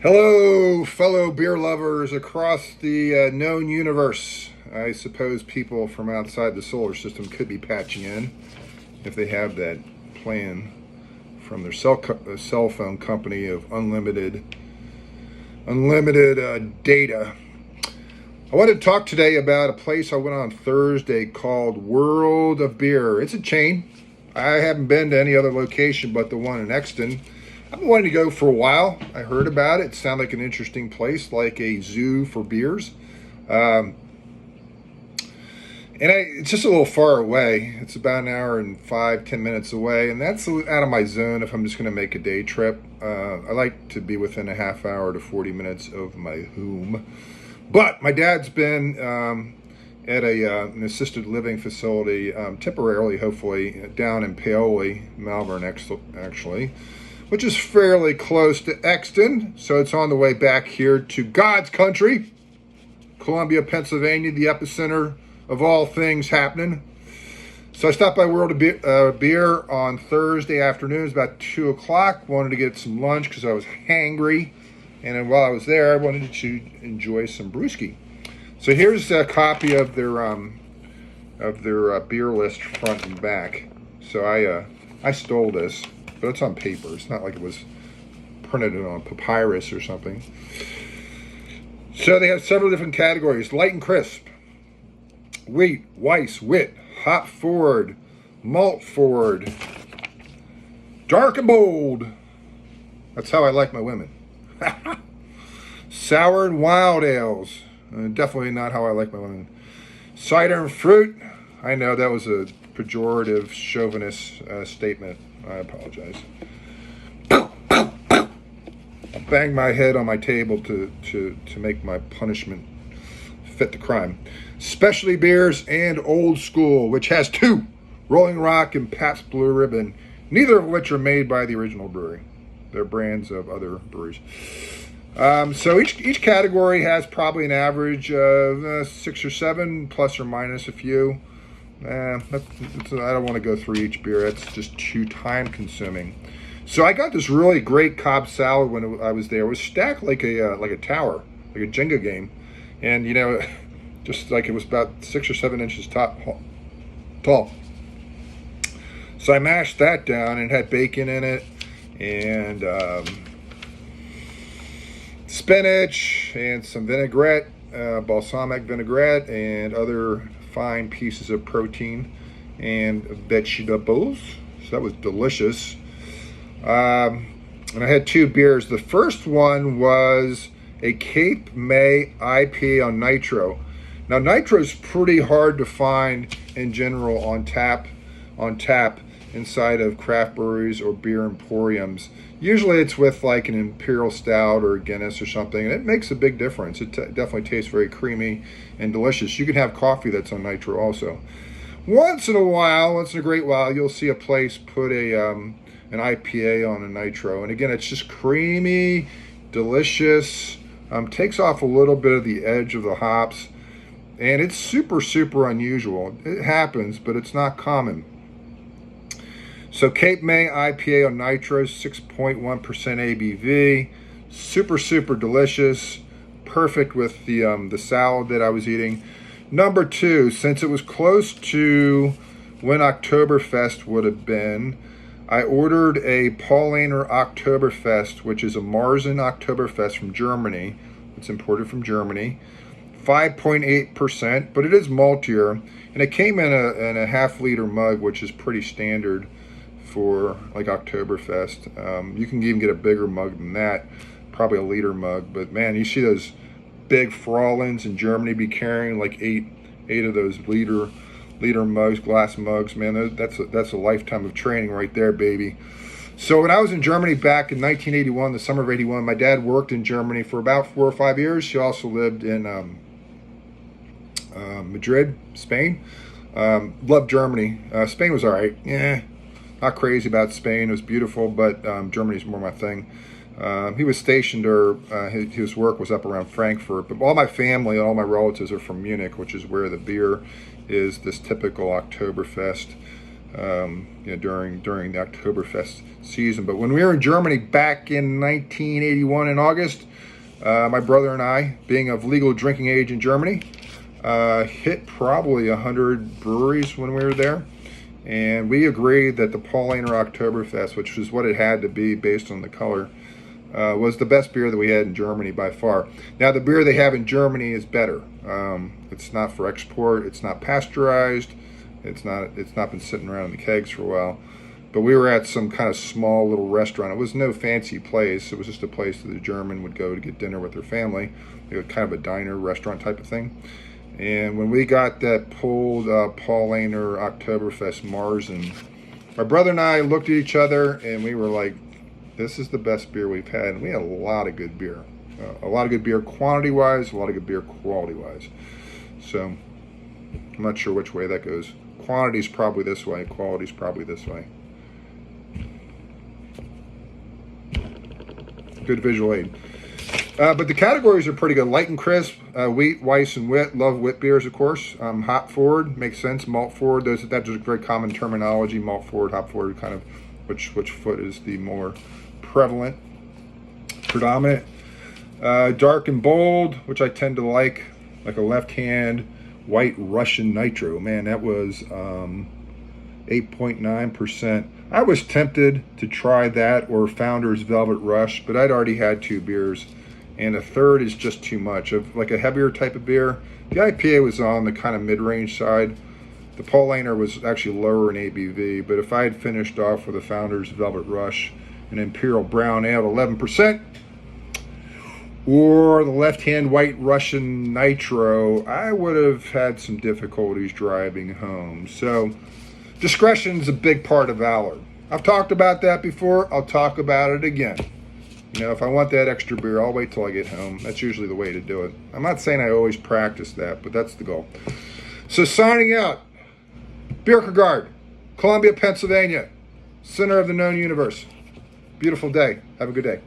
Hello, fellow beer lovers across the known universe. I suppose people from outside the solar system could be patching in if they have that plan from their cell phone company of unlimited data. I wanted to talk today about a place I went on Thursday called World of Beer. It's a chain. I haven't been to any other location but the one in Exton. I've been wanting to go for a while. I heard about it. It sounded like an interesting place, like a zoo for beers. It's just a little far away. It's about an hour and 5-10 minutes away, and that's out of my zone if I'm just going to make a day trip. I like to be within a half hour to 40 minutes of my home. But my dad's been at an assisted living facility temporarily, hopefully, down in Paoli, Malvern, actually, which is fairly close to Exton. So it's on the way back here to God's country, Columbia, Pennsylvania, the epicenter of all things happening. So I stopped by World of Beer on Thursday afternoon. It was about 2 o'clock. Wanted to get some lunch because I was hangry. And then while I was there, I wanted to enjoy some brewski. So here's a copy of their beer list front and back. So I stole this. But it's on paper. It's not like it was printed on papyrus or something. So they have several different categories. Light and crisp, wheat, Weiss, wit, hop forward, malt forward, dark and bold. That's how I like my women. Sour and wild ales. Definitely not how I like my women. Cider and fruit. I know that was a pejorative, chauvinist statement. I apologize. I banged my head on my table to make my punishment fit the crime. Specialty beers and old school, which has two, Rolling Rock and Pabst Blue Ribbon, neither of which are made by the original brewery. They're brands of other breweries. So each category has probably an average of 6 or 7, plus or minus a few. I don't want to go through each beer. That's just too time consuming. So I got this really great Cobb salad when I was there. It was stacked like a tower, like a Jenga game, and just like it was about 6 or 7 inches tall. So I mashed that down and had bacon in it, and spinach and some vinaigrette, balsamic vinaigrette, and other fine pieces of protein and vegetables. So that was delicious. And I had 2 beers. The first one was a Cape May IPA on nitro. Now nitro is pretty hard to find in general on tap inside of craft breweries or beer emporiums. Usually it's with like an Imperial Stout or a Guinness or something, and it makes a big difference. It definitely tastes very creamy and delicious. You can have coffee that's on nitro also. Once in a great while, you'll see a place put an IPA on a nitro. And again, it's just creamy, delicious, takes off a little bit of the edge of the hops, and it's super, super unusual. It happens, but it's not common. So Cape May IPA on nitro, 6.1% ABV, super, super delicious, perfect with the salad that I was eating. Number 2, since it was close to when Oktoberfest would have been, I ordered a Paulaner Oktoberfest, which is a Marzen Oktoberfest from Germany. It's imported from Germany, 5.8%, but it is maltier, and it came in a half-liter mug, which is pretty standard for like Oktoberfest. You can even get a bigger mug than that, probably a liter mug. But man, you see those big Fraulens in Germany be carrying like eight of those liter mugs, glass mugs. Man, that's a lifetime of training right there, baby. So when I was in Germany back in 1981, the summer of '81, my dad worked in Germany for about 4 or 5 years. She also lived in Madrid, Spain. Loved Germany. Spain was all right. Yeah. Not crazy about Spain. It was beautiful, but Germany's more my thing. He was stationed, or his work was up around Frankfurt. But all my family, all my relatives are from Munich, which is where the beer is this typical Oktoberfest during the Oktoberfest season. But when we were in Germany back in 1981 in August, my brother and I, being of legal drinking age in Germany, hit probably 100 breweries when we were there. And we agreed that the Paulaner Oktoberfest, which was what it had to be based on the color, was the best beer that we had in Germany by far. Now, the beer they have in Germany is better. It's not for export. It's not pasteurized. It's not been sitting around in the kegs for a while. But we were at some kind of small little restaurant. It was no fancy place. It was just a place that the German would go to get dinner with their family. It was kind of a diner, restaurant type of thing. And when we got that pulled Paulaner Oktoberfest Marzen, my brother and I looked at each other and we were like, this is the best beer we've had. And we had a lot of good beer. A lot of good beer quantity-wise, a lot of good beer quality-wise. So I'm not sure which way that goes. Quantity's probably this way. Quality's probably this way. Good visual aid. But the categories are pretty good. Light and crisp, wheat, Weiss, and wit. Love wit beers, of course. Hop forward makes sense. Malt forward, that's just very common terminology. Malt forward, hop forward, kind of which foot is the more prevalent, predominant. Dark and bold, which I tend to like a left-hand white Russian nitro. Man, that was 8.9%. I was tempted to try that or Founder's Velvet Rush, but I'd already had 2 beers, and a third is just too much. Of like a heavier type of beer, the IPA was on the kind of mid-range side. The Paulaner was actually lower in ABV, but if I had finished off with a Founder's Velvet Rush, an Imperial Brown Ale 11%, or the left-hand white Russian Nitro, I would have had some difficulties driving home. So discretion is a big part of valor. I've talked about that before. I'll talk about it again. If I want that extra beer, I'll wait till I get home. That's usually the way to do it. I'm not saying I always practice that, but that's the goal. So signing out, Bierkergaard, Columbia, Pennsylvania, center of the known universe. Beautiful day. Have a good day.